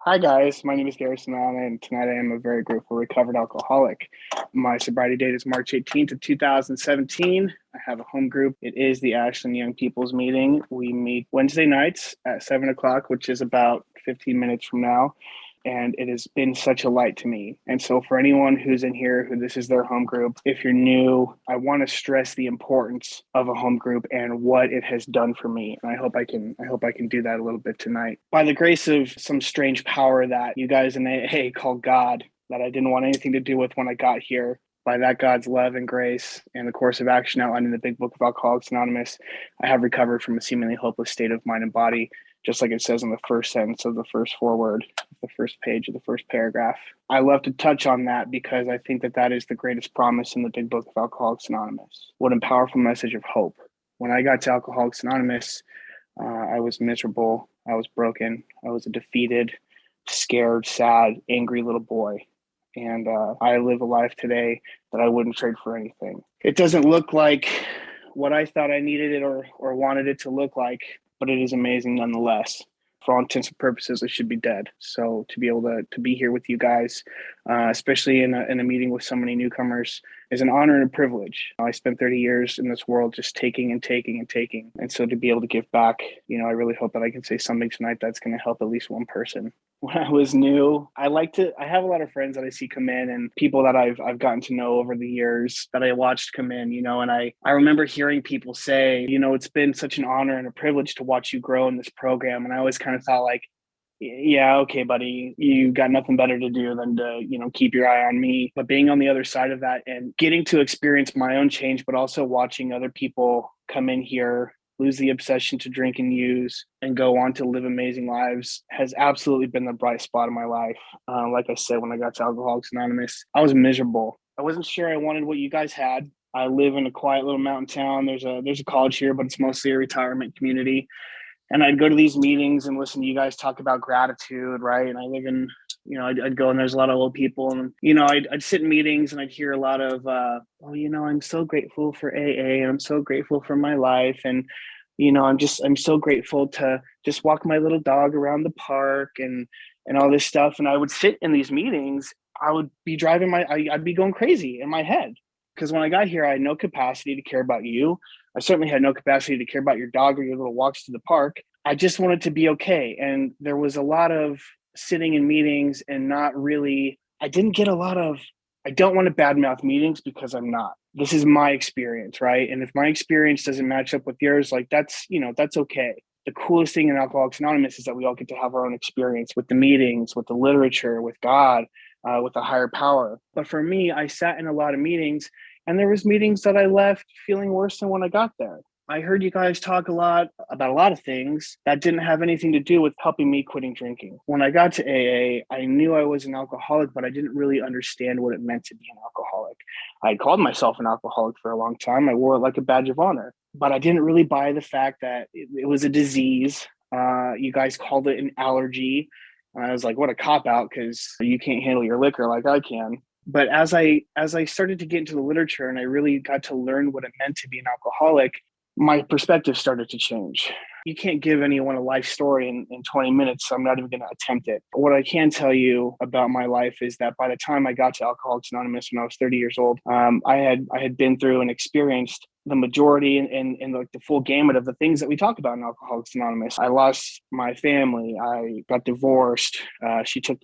Hi guys, my name is Garrison, and tonight I am a very grateful recovered alcoholic. My sobriety date is March 18th of 2017. I have a home group. It is the Ashland Young People's Meeting. We meet Wednesday nights at 7 o'clock, which is about 15 minutes from now. And it has been such a light to me. And so for anyone who's in here who this is their home group, if you're new, I want to stress the importance of a home group and what it has done for me. And I hope I can do that a little bit tonight. By the grace of some strange power that you guys in AA call God, that I didn't want anything to do with when I got here, by that God's love and grace and the course of action outlined in the Big Book of Alcoholics Anonymous, I have recovered from a seemingly hopeless state of mind and body, just like it says in the first sentence of the first foreword, the first page of the first paragraph. I love to touch on that because I think that that is the greatest promise in the Big Book of Alcoholics Anonymous. What a powerful message of hope. When I got to Alcoholics Anonymous, I was miserable. I was broken. I was a defeated, scared, sad, angry little boy. And I live a life today that I wouldn't trade for anything. It doesn't look like what I thought I needed it or wanted it to look like, but it is amazing nonetheless. For all intents and purposes, I should be dead. So to be able to be here with you guys, especially in a meeting with so many newcomers, is an honor and a privilege. I spent 30 years in this world just taking and taking and taking. And so to be able to give back, I really hope that I can say something tonight that's going to help at least one person. When I was new, I have a lot of friends that I see come in and people that I've gotten to know over the years that I watched come in, and I remember hearing people say, it's been such an honor and a privilege to watch you grow in this program. And I always kind of thought like, yeah, okay, buddy, you got nothing better to do than to, keep your eye on me. But being on the other side of that and getting to experience my own change, but also watching other people come in here, lose the obsession to drink and use, and go on to live amazing lives has absolutely been the bright spot of my life. Like I said, when I got to Alcoholics Anonymous, I was miserable. I wasn't sure I wanted what you guys had. I live in a quiet little mountain town. There's a college here, but it's mostly a retirement community. And I'd go to these meetings and listen to you guys talk about gratitude, right? And I live in, I'd go and there's a lot of old people, and I'd sit in meetings and I'd hear a lot of, I'm so grateful for AA, and I'm so grateful for my life, and I'm so grateful to just walk my little dog around the park and all this stuff. And I would sit in these meetings. I would be I'd be going crazy in my head because when I got here, I had no capacity to care about you. I certainly had no capacity to care about your dog or your little walks to the park. I just wanted to be okay. And there was a lot of sitting in meetings and not really, I didn't get a lot of, I don't want to badmouth meetings because I'm not. This is my experience, right? And if my experience doesn't match up with yours, like that's okay. The coolest thing in Alcoholics Anonymous is that we all get to have our own experience with the meetings, with the literature, with God, with a higher power. But for me, I sat in a lot of meetings, and there was meetings that I left feeling worse than when I got there. I heard you guys talk a lot about a lot of things that didn't have anything to do with helping me quitting drinking. When I got to AA, I knew I was an alcoholic, but I didn't really understand what it meant to be an alcoholic. I called myself an alcoholic for a long time. I wore it like a badge of honor, but I didn't really buy the fact that it was a disease. You guys called it an allergy. I was like, what a cop out, because you can't handle your liquor like I can. But as I started to get into the literature and I really got to learn what it meant to be an alcoholic, my perspective started to change. You can't give anyone a life story in 20 minutes, so I'm not even going to attempt it. What I can tell you about my life is that by the time I got to Alcoholics Anonymous when I was 30 years old, I had been through and experienced the majority and like the full gamut of the things that we talk about in Alcoholics Anonymous. I lost my family. I got divorced. She took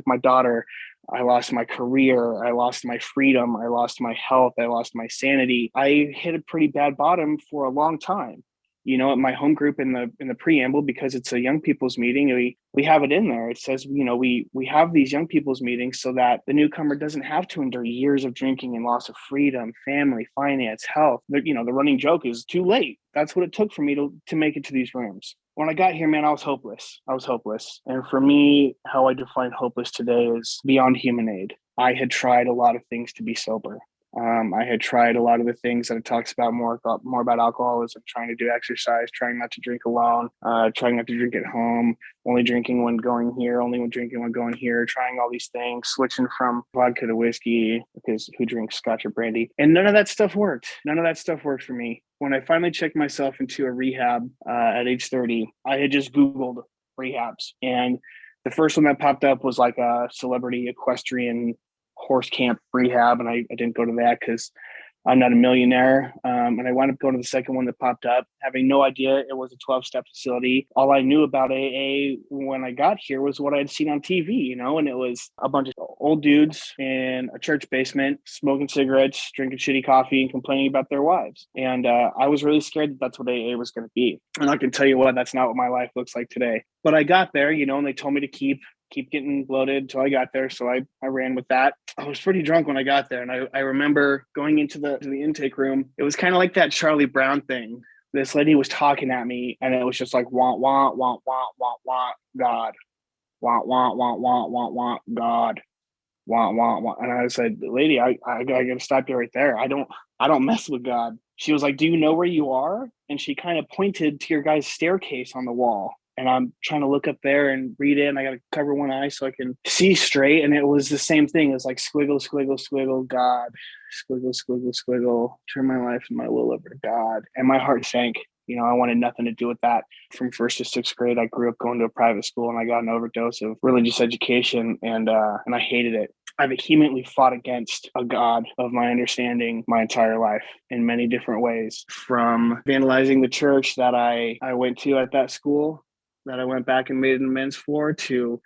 my daughter. I lost my career. I lost my freedom. I lost my health. I lost my sanity. I hit a pretty bad bottom for a long time. At my home group in the preamble, because it's a young people's meeting, we have it in there. It says, we have these young people's meetings so that the newcomer doesn't have to endure years of drinking and loss of freedom, family, finance, health. The running joke is too late. That's what it took for me to make it to these rooms. When I got here, man, I was hopeless. I was hopeless. And for me, how I define hopeless today is beyond human aid. I had tried a lot of things to be sober. I had tried a lot of the things that it talks about more about alcoholism, trying to do exercise, trying not to drink alone, trying not to drink at home, only drinking when going here, only when drinking when going here, trying all these things, switching from vodka to whiskey because who drinks scotch or brandy? And none of that stuff worked. None of that stuff worked for me. When I finally checked myself into a rehab at age 30, I had just Googled rehabs, and The first one that popped up was like a celebrity equestrian horse camp rehab, and I didn't go to that because I'm not a millionaire. And I wound up going to the second one that popped up, having no idea it was a 12-step facility. All I knew about AA when I got here was what I'd seen on TV, and it was a bunch of old dudes in a church basement smoking cigarettes, drinking shitty coffee, and complaining about their wives. And I was really scared that that's what AA was going to be. And I can tell you what, that's not what my life looks like today. But I got there, and they told me to keep getting bloated until I got there. So I ran with that. I was pretty drunk when I got there. And I remember going into the intake room. It was kind of like that Charlie Brown thing. This lady was talking at me and it was just like, want, God. Want, God. Want. And I said, lady, I gotta stop you right there. I don't mess with God. She was like, do you know where you are? And she kind of pointed to your guys' staircase on the wall. And I'm trying to look up there and read it. And I got to cover one eye so I can see straight. And it was the same thing. It was like squiggle, God, squiggle. Turn my life and my will over to God. And my heart sank. I wanted nothing to do with that. From first to sixth grade, I grew up going to a private school and I got an overdose of religious education and I hated it. I vehemently fought against a God of my understanding my entire life in many different ways, from vandalizing the church that I went to at that school that I went back and made an amends for, to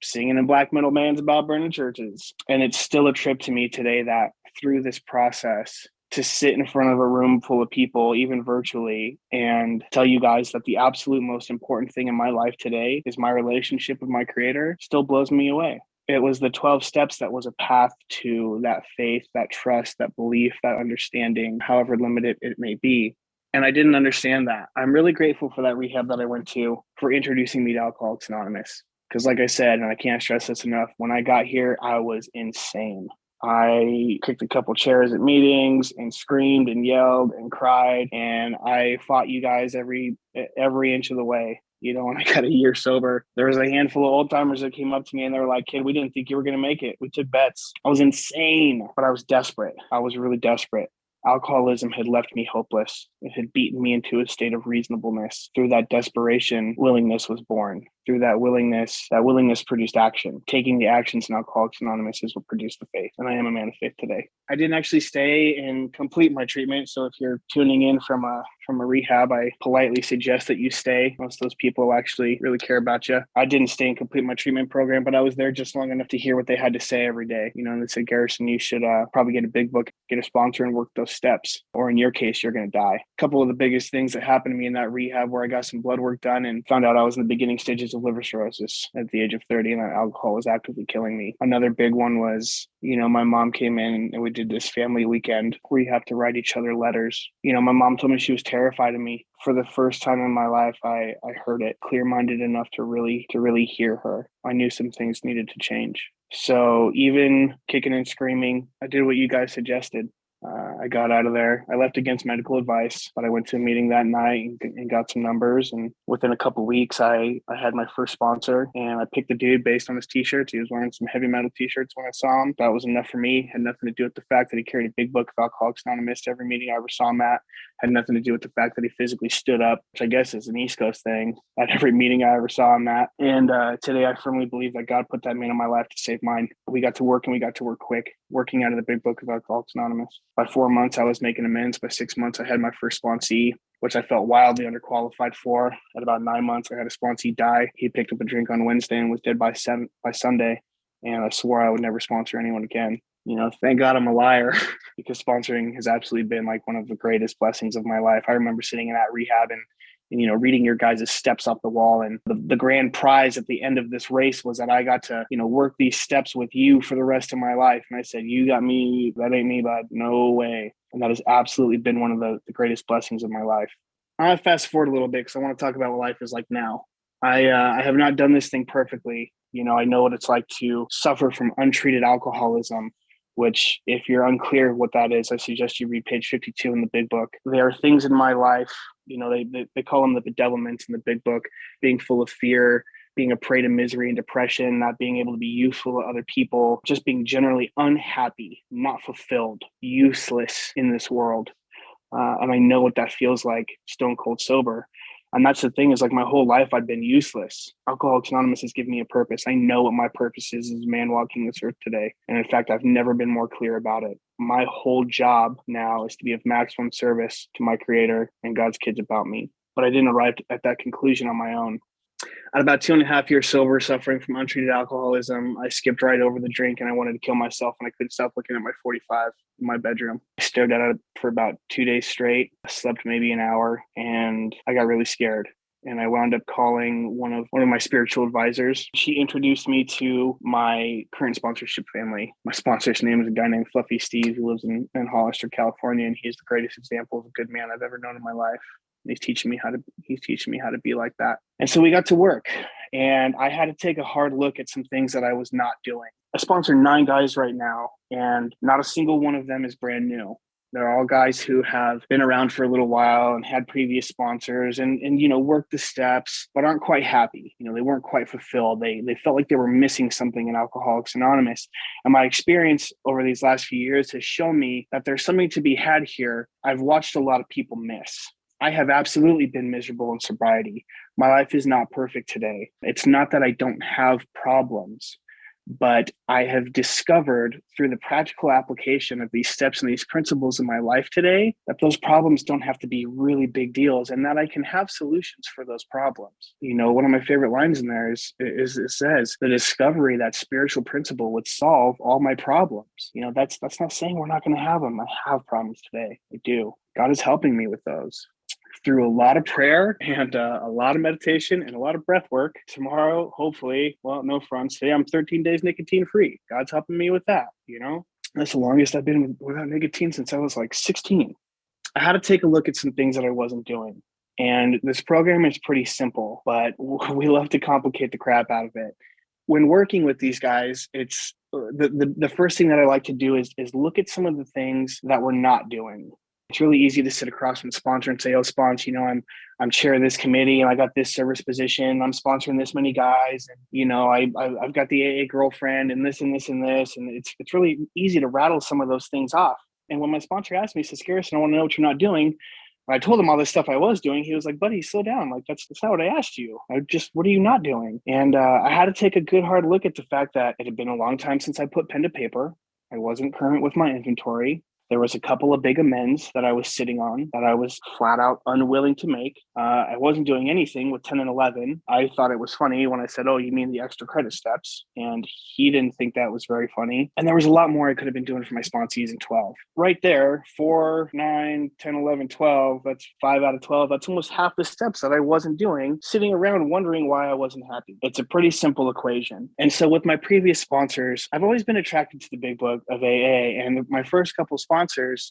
singing in black metal bands about burning churches. And it's still a trip to me today that through this process, to sit in front of a room full of people, even virtually, and tell you guys that the absolute most important thing in my life today is my relationship with my creator still blows me away. It was the 12 steps that was a path to that faith, that trust, that belief, that understanding, however limited it may be. And I didn't understand that. I'm really grateful for that rehab that I went to for introducing me to Alcoholics Anonymous. Because like I said, and I can't stress this enough, when I got here, I was insane. I kicked a couple chairs at meetings and screamed and yelled and cried. And I fought you guys every inch of the way. When I got a year sober, there was a handful of old timers that came up to me and they were like, kid, we didn't think you were going to make it. We took bets. I was insane, but I was desperate. I was really desperate. Alcoholism had left me hopeless. It had beaten me into a state of reasonableness. Through that desperation, willingness was born. Through that willingness produced action. Taking the actions in Alcoholics Anonymous is what produced the faith. And I am a man of faith today. I didn't actually stay and complete my treatment. So if you're tuning in from a rehab, I politely suggest that you stay. Most of those people actually really care about you. I didn't stay and complete my treatment program, but I was there just long enough to hear what they had to say every day. And they said, Garrison, you should probably get a big book, get a sponsor, and work those steps. Or in your case, you're going to die. A couple of the biggest things that happened to me in that rehab, where I got some blood work done and found out I was in the beginning stages of liver cirrhosis at the age of 30, and that alcohol was actively killing me. Another big one was, my mom came in and we did this family weekend where you have to write each other letters. My mom told me she was terrified of me. For the first time in my life, I heard it clear-minded enough to really hear her. I knew some things needed to change. So even kicking and screaming, I did what you guys suggested. I got out of there. I left against medical advice, but I went to a meeting that night and got some numbers. And within a couple of weeks, I had my first sponsor, and I picked the dude based on his t-shirts. He was wearing some heavy metal t-shirts when I saw him. That was enough for me. Had nothing to do with the fact that he carried a big book of Alcoholics Anonymous to every meeting I ever saw him at. Had nothing to do with the fact that he physically stood up, which I guess is an East Coast thing, at every meeting I ever saw him at. And today I firmly believe that God put that man in my life to save mine. We got to work, and we got to work quick, working out of the big book of Alcoholics Anonymous. By 4 months, I was making amends. By 6 months, I had my first sponsee, which I felt wildly underqualified for. At about 9 months, I had a sponsee die. He picked up a drink on Wednesday and was dead by Sunday. And I swore I would never sponsor anyone again. Thank God I'm a liar, because sponsoring has absolutely been like one of the greatest blessings of my life. I remember sitting in that rehab and reading your guys' steps off the wall. And the grand prize at the end of this race was that I got to, work these steps with you for the rest of my life. And I said, you got me, that ain't me, bud. No way. And that has absolutely been one of the greatest blessings of my life. I'll fast forward a little bit because I want to talk about what life is like now. I have not done this thing perfectly. I know what it's like to suffer from untreated alcoholism, which, if you're unclear what that is, I suggest you read page 52 in the big book. There are things in my life, they call them the bedevilments in the big book, being full of fear, being a prey to misery and depression, not being able to be useful to other people, just being generally unhappy, not fulfilled, useless in this world. And I know what that feels like, stone cold sober. And that's the thing, is like my whole life I've been useless. Alcoholics Anonymous has given me a purpose. I know what my purpose is as a man walking this earth today. And in fact, I've never been more clear about it. My whole job now is to be of maximum service to my Creator and God's kids about me. But I didn't arrive at that conclusion on my own. At about 2.5 years sober, suffering from untreated alcoholism, I skipped right over the drink and I wanted to kill myself, and I couldn't stop looking at my 45 in my bedroom. I stared at it for about 2 days straight, slept maybe an hour, and I got really scared. And I wound up calling one of my spiritual advisors. She introduced me to my current sponsorship family. My sponsor's name is a guy named Fluffy Steve, who lives in Hollister, California, and he's the greatest example of a good man I've ever known in my life. He's teaching me how to be like that. And so we got to work, and I had to take a hard look at some things that I was not doing. I sponsor 9 guys right now, and not a single one of them is brand new. They're all guys who have been around for a little while and had previous sponsors and worked the steps, but aren't quite happy. They weren't quite fulfilled. They felt like they were missing something in Alcoholics Anonymous. And my experience over these last few years has shown me that there's something to be had here I've watched a lot of people miss. I have absolutely been miserable in sobriety. My life is not perfect today. It's not that I don't have problems, but I have discovered through the practical application of these steps and these principles in my life today that those problems don't have to be really big deals, and that I can have solutions for those problems. One of my favorite lines in there is it says, the discovery that spiritual principle would solve all my problems. That's not saying we're not going to have them. I have problems today. I do. God is helping me with those. Through a lot of prayer and a lot of meditation and a lot of breath work. Tomorrow, hopefully, well, no fronts. Today I'm 13 days nicotine free. God's helping me with that. That's the longest I've been without nicotine since I was like 16. I had to take a look at some things that I wasn't doing. And this program is pretty simple, but we love to complicate the crap out of it. When working with these guys, it's the first thing that I like to do is look at some of the things that we're not doing. It's really easy to sit across from the sponsor and say, "Oh, sponsor, I'm chair of this committee, and I got this service position. I'm sponsoring this many guys, and I've got the AA girlfriend, and this and this and this." And it's really easy to rattle some of those things off. And when my sponsor asked me, he says, "Garrison, I want to know what you're not doing." I told him all this stuff I was doing. He was like, "Buddy, slow down. Like that's not what I asked you. What are you not doing?" And I had to take a good hard look at the fact that it had been a long time since I put pen to paper. I wasn't current with my inventory. There was a couple of big amends that I was sitting on that I was flat out unwilling to make. I wasn't doing anything with 10 and 11. I thought it was funny when I said, "Oh, you mean the extra credit steps?" And he didn't think that was very funny. And there was a lot more I could have been doing for my sponsees in 12. Right there, 4, 9, 10, 11, 12, that's 5 out of 12. That's almost half the steps that I wasn't doing, sitting around wondering why I wasn't happy. It's a pretty simple equation. And so with my previous sponsors, I've always been attracted to the big book of AA. And my first couple sponsors,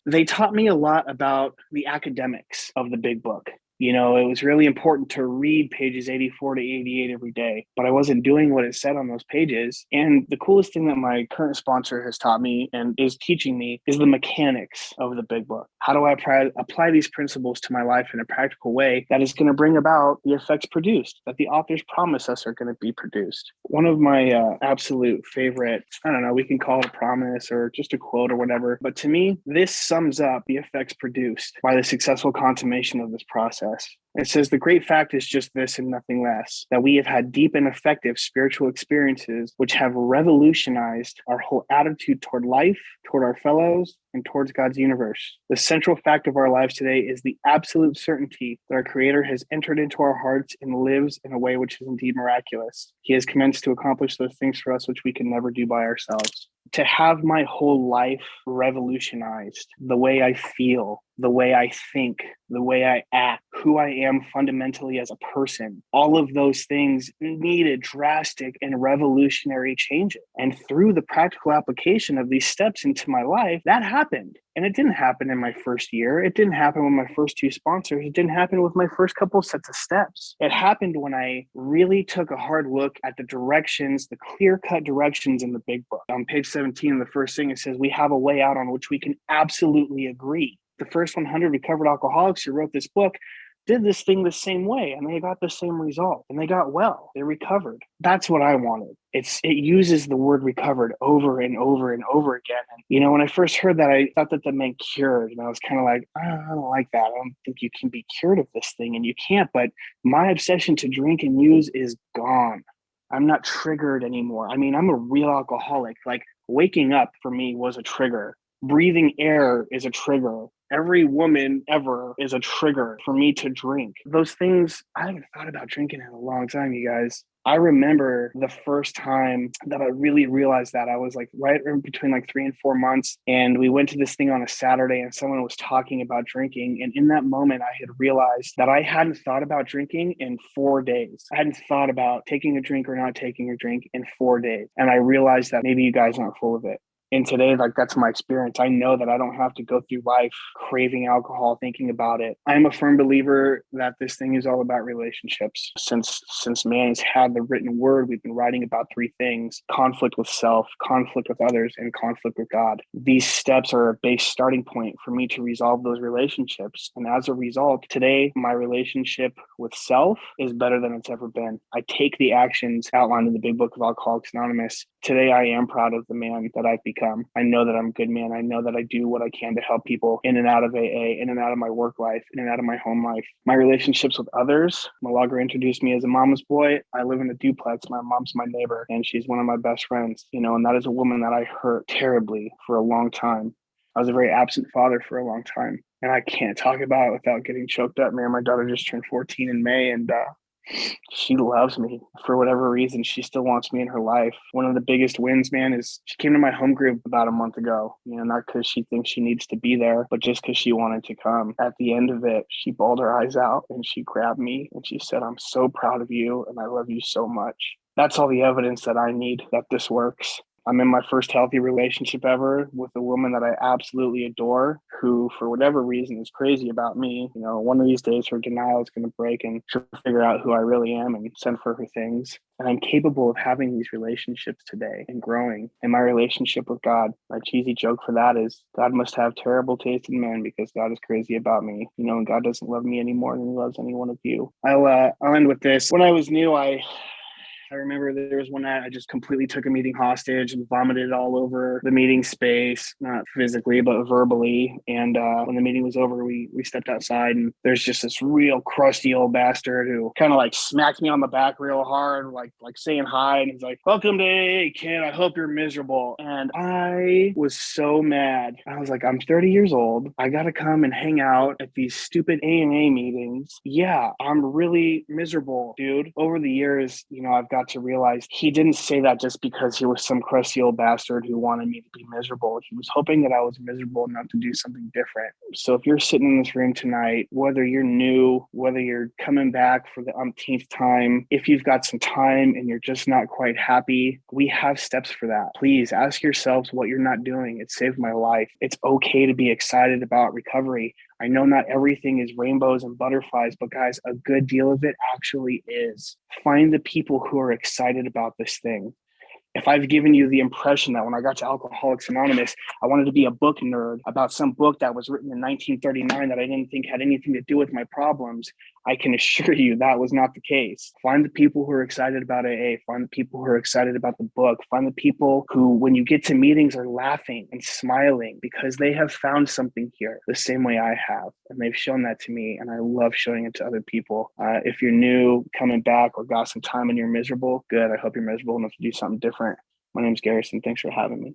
they taught me a lot about the academics of the big book. It was really important to read pages 84 to 88 every day, but I wasn't doing what it said on those pages. And the coolest thing that my current sponsor has taught me and is teaching me is the mechanics of the big book. How do I apply these principles to my life in a practical way that is going to bring about the effects produced, that the authors promise us are going to be produced? One of my absolute favorite, I don't know, we can call it a promise or just a quote or whatever, but to me, this sums up the effects produced by the successful consummation of this process. It says, "The great fact is just this and nothing less, that we have had deep and effective spiritual experiences which have revolutionized our whole attitude toward life, toward our fellows, and towards God's universe. The central fact of our lives today is the absolute certainty that our Creator has entered into our hearts and lives in a way which is indeed miraculous. He has commenced to accomplish those things for us which we can never do by ourselves." To have my whole life revolutionized, the way I feel, the way I think, the way I act, who I am fundamentally as a person, all of those things needed drastic and revolutionary changes. And through the practical application of these steps into my life, that happened. And it didn't happen in my first year. It didn't happen with my first 2 sponsors. It didn't happen with my first couple sets of steps. It happened when I really took a hard look at the directions, the clear-cut directions in the big book. On page 17, the first thing, it says, "We have a way out on which we can absolutely agree." The first 100 recovered alcoholics who wrote this book, did this thing the same way and they got the same result and they got well. They recovered. That's what I wanted. It uses the word recovered over and over and over again. And when I first heard that, I thought that meant cured. And I was kind of like, oh, I don't like that. I don't think you can be cured of this thing, and you can't. But my obsession to drink and use is gone. I'm not triggered anymore. I mean, I'm a real alcoholic. Like, waking up for me was a trigger. Breathing air is a trigger. Every woman ever is a trigger for me to drink. Those things, I haven't thought about drinking in a long time, you guys. I remember the first time that I really realized that. I was like right in between like 3 and 4 months. And we went to this thing on a Saturday and someone was talking about drinking. And in that moment, I had realized that I hadn't thought about drinking in 4 days. I hadn't thought about taking a drink or not taking a drink in 4 days. And I realized that maybe you guys aren't full of it. And today, like, that's my experience. I know that I don't have to go through life craving alcohol, thinking about it. I'm a firm believer that this thing is all about relationships. Since man has had the written word, we've been writing about three things: conflict with self, conflict with others, and conflict with God. These steps are a base starting point for me to resolve those relationships. And as a result, today, my relationship with self is better than it's ever been. I take the actions outlined in the big book of Alcoholics Anonymous. Today, I am proud of the man that I've become. I know that I'm a good man. I know that I do what I can to help people in and out of AA, in and out of my work life, in and out of my home life. My relationships with others. Malaga introduced me as a mama's boy. I live in a duplex. My mom's my neighbor, and she's one of my best friends. And that is a woman that I hurt terribly for a long time. I was a very absent father for a long time, and I can't talk about it without getting choked up, man. My daughter just turned 14 in May, and she loves me for whatever reason. She still wants me in her life. One of the biggest wins, man, is she came to my home group about a month ago, not because she thinks she needs to be there, but just because she wanted to come. At the end of it, she bawled her eyes out and she grabbed me and she said, "I'm so proud of you and I love you so much." That's all the evidence that I need that this works. I'm in my first healthy relationship ever with a woman that I absolutely adore, who, for whatever reason, is crazy about me. One of these days her denial is going to break and she'll figure out who I really am and send for her things. And I'm capable of having these relationships today and growing. And my relationship with God, my cheesy joke for that is, God must have terrible taste in men because God is crazy about me. And God doesn't love me any more than he loves any one of you. I'll end with this. When I was new, I remember there was one night I just completely took a meeting hostage and vomited all over the meeting space, not physically, but verbally. And when the meeting was over, we stepped outside and there's just this real crusty old bastard who kind of like smacked me on the back real hard, like saying hi. And he's like, "Welcome to AA, kid. I hope you're miserable." And I was so mad. I was like, I'm 30 years old. I got to come and hang out at these stupid ANA meetings. Yeah, I'm really miserable, dude. Over the years, I've got to realize he didn't say that just because he was some crusty old bastard who wanted me to be miserable. He was hoping that I was miserable enough to do something different. So if you're sitting in this room tonight, whether you're new, whether you're coming back for the umpteenth time, if you've got some time and you're just not quite happy, we have steps for that. Please ask yourselves what you're not doing. It saved my life. It's okay to be excited about recovery. I know not everything is rainbows and butterflies, but guys, a good deal of it actually is. Find the people who are excited about this thing. If I've given you the impression that when I got to Alcoholics Anonymous, I wanted to be a book nerd about some book that was written in 1939 that I didn't think had anything to do with my problems, I can assure you that was not the case. Find the people who are excited about AA. Find the people who are excited about the book. Find the people who, when you get to meetings, are laughing and smiling because they have found something here the same way I have. And they've shown that to me, and I love showing it to other people. If you're new, coming back, or got some time and you're miserable, good. I hope you're miserable enough to do something different. My name's Garrison. Thanks for having me.